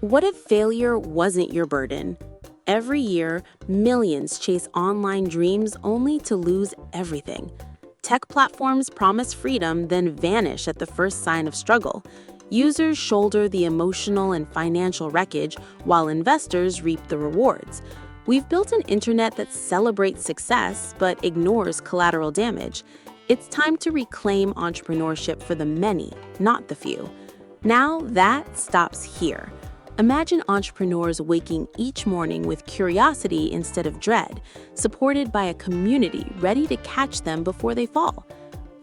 What if failure wasn't your burden? Every year, millions chase online dreams only to lose everything. Tech platforms promise freedom, then vanish at the first sign of struggle. Users shoulder the emotional and financial wreckage, while investors reap the rewards. We've built an internet that celebrates success but ignores collateral damage. It's time to reclaim entrepreneurship for the many, not the few. Now that stops here. Imagine entrepreneurs waking each morning with curiosity instead of dread, supported by a community ready to catch them before they fall.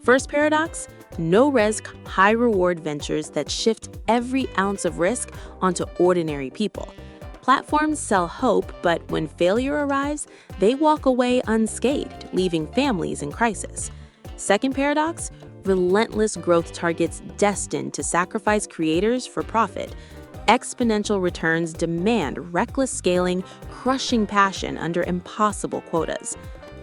First paradox: no-risk, high-reward ventures that shift every ounce of risk onto ordinary people. Platforms sell hope, but when failure arrives, they walk away unscathed, leaving families in crisis. Second paradox: relentless growth targets destined to sacrifice creators for profit. Exponential returns demand reckless scaling, crushing passion under impossible quotas.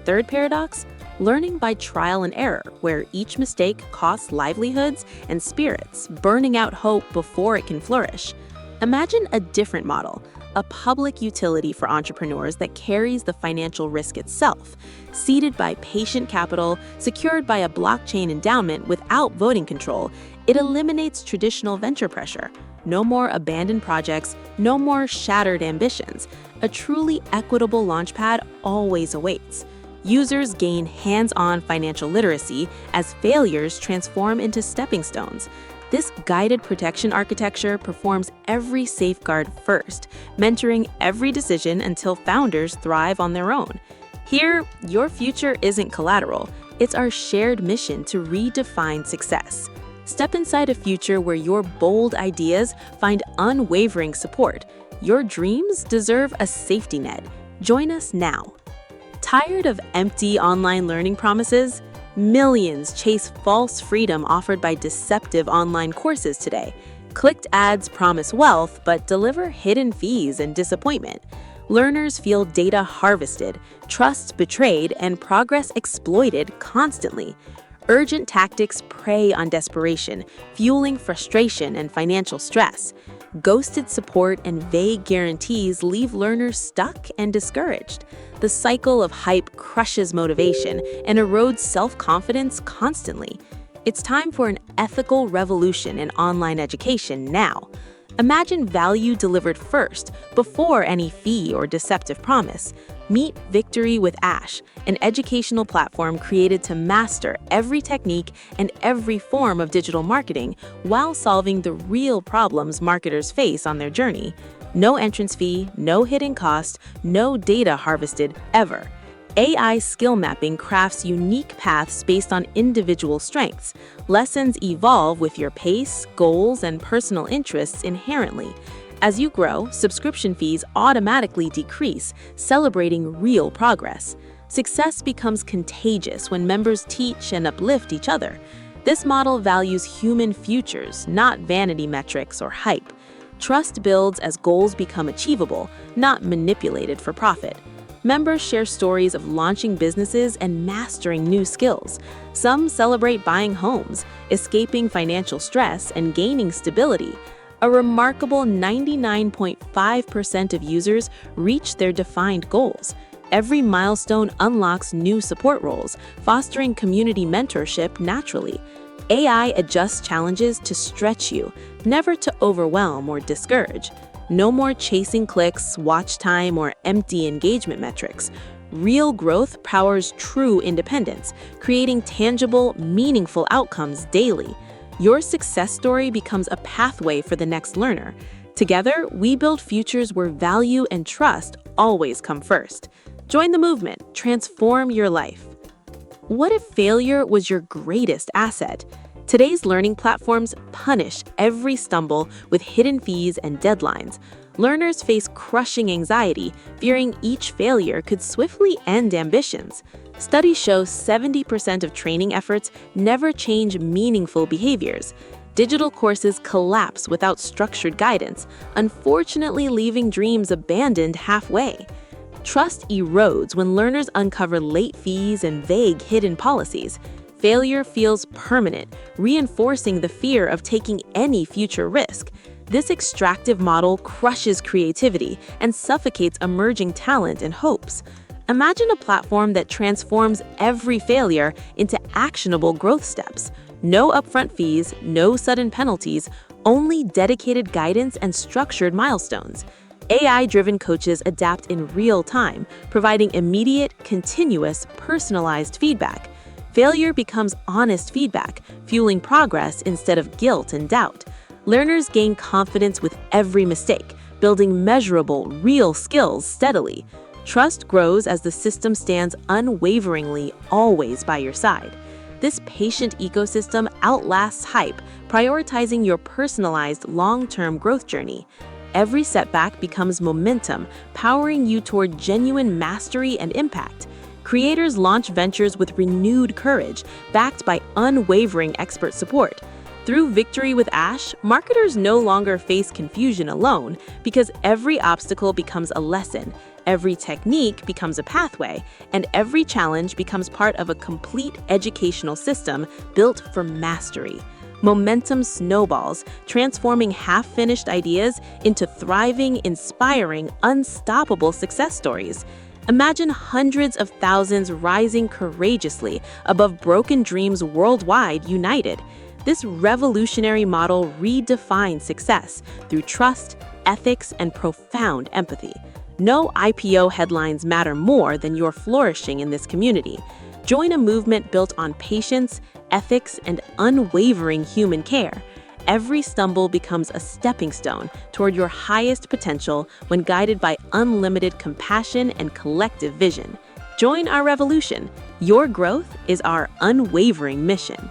Third paradox: learning by trial and error, where each mistake costs livelihoods and spirits, burning out hope before it can flourish. Imagine a different model, a public utility for entrepreneurs that carries the financial risk itself, seeded by patient capital, secured by a blockchain endowment without voting control. It eliminates traditional venture pressure. No more abandoned projects, no more shattered ambitions. A truly equitable launchpad always awaits. Users gain hands-on financial literacy as failures transform into stepping stones. This guided protection architecture performs every safeguard first, mentoring every decision until founders thrive on their own. Here, your future isn't collateral. It's our shared mission to redefine success. Step inside a future where your bold ideas find unwavering support. Your dreams deserve a safety net. Join us now. Tired of empty online learning promises? Millions chase false freedom offered by deceptive online courses today. Clicked ads promise wealth but deliver hidden fees and disappointment. Learners feel data harvested, trust betrayed, and progress exploited constantly. Urgent tactics prey on desperation, fueling frustration and financial stress. Ghosted support and vague guarantees leave learners stuck and discouraged. The cycle of hype crushes motivation and erodes self-confidence constantly. It's time for an ethical revolution in online education now. Imagine value delivered first, before any fee or deceptive promise. Meet Victory with Ash, an educational platform created to master every technique and every form of digital marketing while solving the real problems marketers face on their journey. No entrance fee, no hidden cost, no data harvested ever. AI skill mapping crafts unique paths based on individual strengths. Lessons evolve with your pace, goals, and personal interests inherently. As you grow, subscription fees automatically decrease, celebrating real progress. Success becomes contagious when members teach and uplift each other. This model values human futures, not vanity metrics or hype. Trust builds as goals become achievable, not manipulated for profit. Members share stories of launching businesses and mastering new skills. Some celebrate buying homes, escaping financial stress, and gaining stability. A remarkable 99.5% of users reach their defined goals. Every milestone unlocks new support roles, fostering community mentorship naturally. AI adjusts challenges to stretch you, never to overwhelm or discourage. No more chasing clicks, watch time, or empty engagement metrics. Real growth powers true independence, creating tangible, meaningful outcomes daily. Your success story becomes a pathway for the next learner. Together, we build futures where value and trust always come first. Join the movement, transform your life. What if failure was your greatest asset? Today's learning platforms punish every stumble with hidden fees and deadlines. Learners face crushing anxiety, fearing each failure could swiftly end ambitions. Studies show 70% of training efforts never change meaningful behaviors. Digital courses collapse without structured guidance, unfortunately leaving dreams abandoned halfway. Trust erodes when learners uncover late fees and vague hidden policies. Failure feels permanent, reinforcing the fear of taking any future risk. This extractive model crushes creativity and suffocates emerging talent and hopes. Imagine a platform that transforms every failure into actionable growth steps. No upfront fees, no sudden penalties, only dedicated guidance and structured milestones. AI-driven coaches adapt in real time, providing immediate, continuous, personalized feedback. Failure becomes honest feedback, fueling progress instead of guilt and doubt. Learners gain confidence with every mistake, building measurable, real skills steadily. Trust grows as the system stands unwaveringly, always by your side. This patient ecosystem outlasts hype, prioritizing your personalized, long-term growth journey. Every setback becomes momentum, powering you toward genuine mastery and impact. Creators launch ventures with renewed courage, backed by unwavering expert support. Through Victory with Ash, marketers no longer face confusion alone because every obstacle becomes a lesson, every technique becomes a pathway, and every challenge becomes part of a complete educational system built for mastery. Momentum snowballs, transforming half-finished ideas into thriving, inspiring, unstoppable success stories. Imagine hundreds of thousands rising courageously above broken dreams worldwide united. This revolutionary model redefines success through trust, ethics, and profound empathy. No IPO headlines matter more than your flourishing in this community. Join a movement built on patience, ethics, and unwavering human care. Every stumble becomes a stepping stone toward your highest potential when guided by unlimited compassion and collective vision. Join our revolution. Your growth is our unwavering mission.